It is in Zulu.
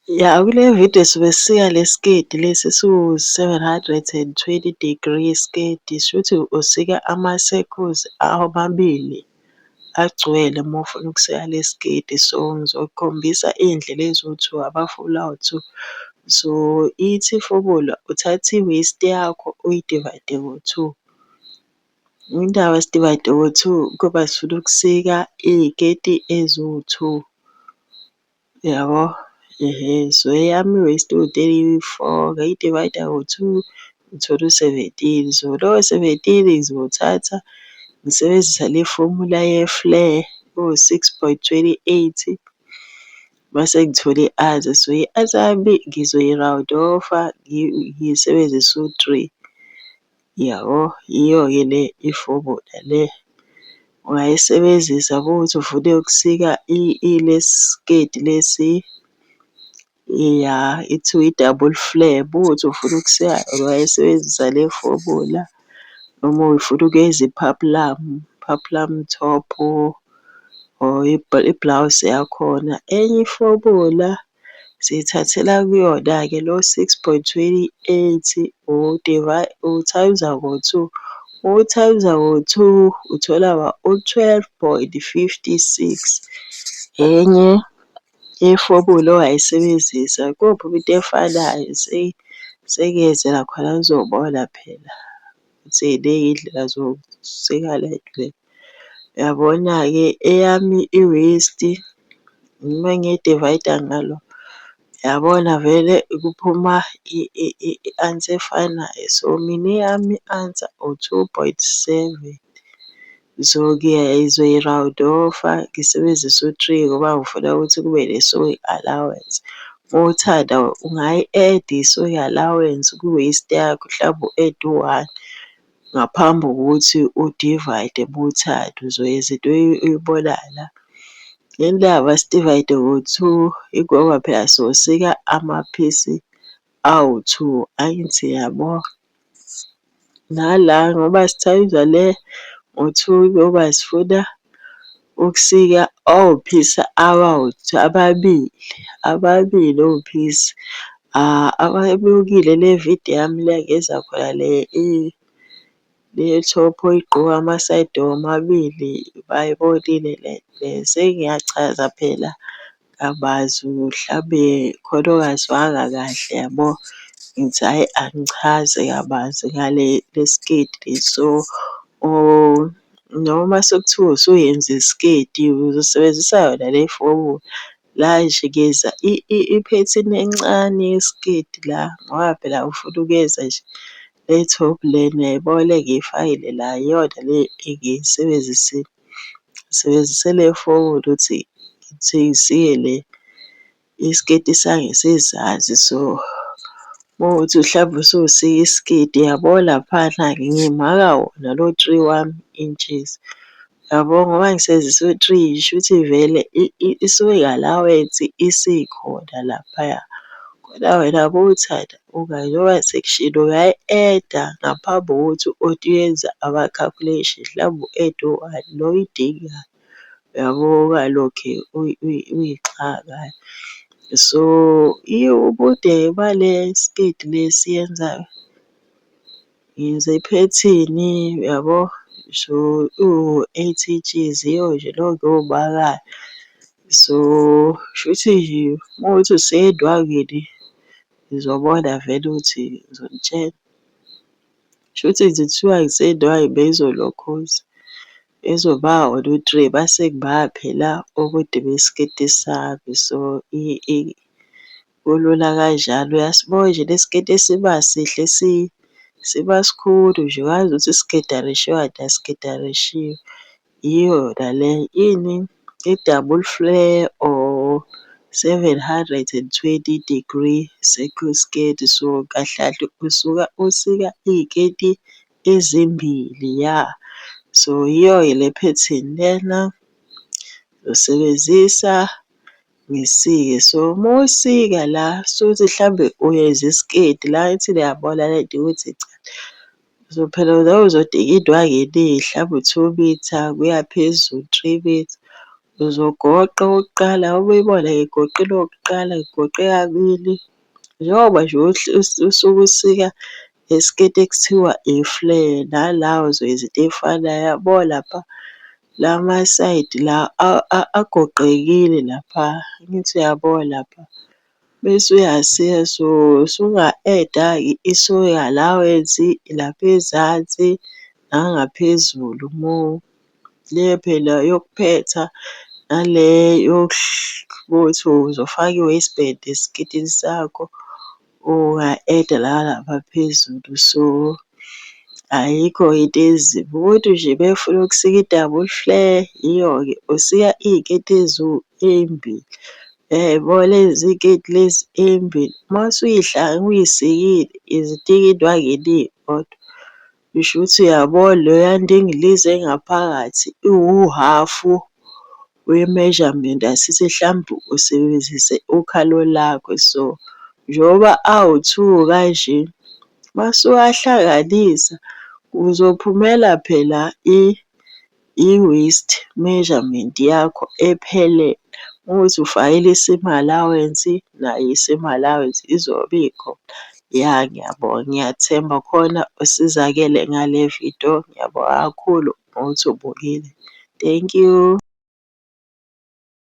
Ya kule video sobe sika le skate lesi siwu-720 degree skate. Shuthi usika ama-circles amabili agcwele uma ufuna ukusika le skate. So ngizokukhombisa iy'ndlela eziwu-two, ama-full out-two. So ithi ifobula uthatha i-waist yakho uyidivayide ngo-two. Indaba sidivayide ngo-two ngoba sifuna ukusika iy'keti eziwu-two, yabo. So eyami i-waist iwu-34, ngayidivayida ngo-two ngithola u-17. So lowo 17 ngizowuthatha ngisebenzisa le fomula ye-flare o-6.28 mase ngithole i-answer. So i-answer yami ngizoyi-round off-a ngisebenzise u-three, yabo. Iyo-ke le ifomula le ungayisebenzisa ukuthi ufune ukusika le skate lesi, ithiwa i-double flare. Uma ufuna ukusika ungayisebenzisa le fomula, noma ufuna ukuyenza i-peplum top or ibhulawuzi yakhona. Enye ifomula siyithathela kuyona-ke lo 6.28 uwuthayimza ngo-two. Uwuthayimza ngo-two uthola u-12.56. Enye ifomula ongayisebenzisa kophuma into efanayo, sekuyenzela khona uzobona phela ukuthi ziningi iy'ndlela zokusika le nto le. Uyabona-ke eyami i-waist uma ngiyidivayida ngalo, yabona vele kuphuma i-answer efanayo. So mina eyami i-answer u-2.7. So ngizoyi-round off-a ngisebenzise u-three ngoba ngifuna ukuthi kube ne-sewing allowance. Uma uthanda ungayi-add-a i-sewing allowance ku-waist yakho, mhlawumbe u-add u-one ngaphambi kokuthi udivayide uma uthanda, uzoyenza into oyibonayo la. Indaba sidivayide ngo-two ingoba phela sosika amaphisi awu-two, angithi yabo. Nala ngoba sithayimza le ngo-two ngoba sifuna ukusika ophisi ababili ophisi. Ababukile le video yami le engenza khona le top oyigqoka ama-side omabili bayibonile le nto le. Sengiyachaza phela kabanzi mhlambe khona ongazwanga kahle, yabo. Ngithi hhayi angichaze kabanzi ngale skate le. So noma sekuthiwa usuyenza isketi uzosebenzisa yona le fomula. La nje ngeza iphethini encane yesiketi la ngoba phela ufuna ukuyenza nje le top lena, uyayibona le engiyifakile la iyona le engiyisebenzisile. Ngisebenzise le fomula ukuthi ngisike le isiketi sangasezansi. So mawukuthi mhlawumbe ususika isketi, yabo laphana-ke ngimaka wona lo 3 wami inches, yabo. Ngoba ngisebenzisa u-three shuthi vele i-sewing allowance isikhona laphaya. Kodwa wena uma uthanda njengoba sekishilo ungayi-add-a ngaphambi kokuthi uyenza ama-calculation, mhlawumbe u-add u-one lo oyidingayo, yabo, ungalokhe uyixaka. So ubude bale skate le esiyenzayo, ngenza iphethini, yabo. So iwu-8 inches iyo nje lo engiwumakayo. So shuthi nje uma kuwukuthi usika endwangini ngizobona vele ukuthi ngizonitshela. Shuthi nje kuthiwa ngisendwange bezolokhuza bezobanga wona u-three base ngibaya phela ubude besiketi sami. So kulula kanjalo. Uyasibona nje le siketi esiba sihle siba sikhulu nje ungazuthi siketarishiwe kanti asiketarishiwe. Iyo yona le ini i-double flare or 720 degree circle skirt. So kahle kahle usuka usika iy'keti ezimbili, ya. So iyo-ke le phethini lena ngizosebenzisa ngisike. So uma usika la shuthi mhlambe uyenza isketi la ithi niyabona le nto ukuthi cha. So phela la uzodinga indwangu eningi, mhlawumbe u-2 mitha kuya phezulu, 3 mitha. Uzogoqa okokuqala uma uyibona ngigoqile okokuqala, ngigoqe kabili. Njengoba nje usuke usika isiketi ekuthiwa i-flare, nala uzwa izinto ey'fanayo yabo lapha la masayidi la agoqekile lapha, angithi uyabona lapha. Bese uyasika so usunga-add-a-ke i-sewing allowance lapha ezansi nangaphezulu le phela yokuphetha nale yokuthi uzofaka i-waistband esiketini sakho, unga-add-a lapha phezulu. So ayikho into enzima ukuthi nje befuna ukusika i-double flare, iyo-ke usika iy'keti ey'mbili. Uyay'bona lezi y'keti lezi ey'mbili mase uy'sikile zitika indwangu iningi kodwa. Ngisho ukuthi uyabona loya ndingilizi engaphakathi iwuhhafu we-measurement, asithi hlampe usebenzise ukhalo lakho. So njengoba awu-two kanje, mase uwahlanganisa kuzophumela phela i-waist measurement yakho ephelele. Uma kuwukuthi ufakile i-seam allowance, nayo i-seam allowance izobe ikhona. Ya, ngiyabonga, ngiyathemba khona usizakele ngale vidiyo. Ngiyabonga kakhulu ngokuthi ubukile. Thank you.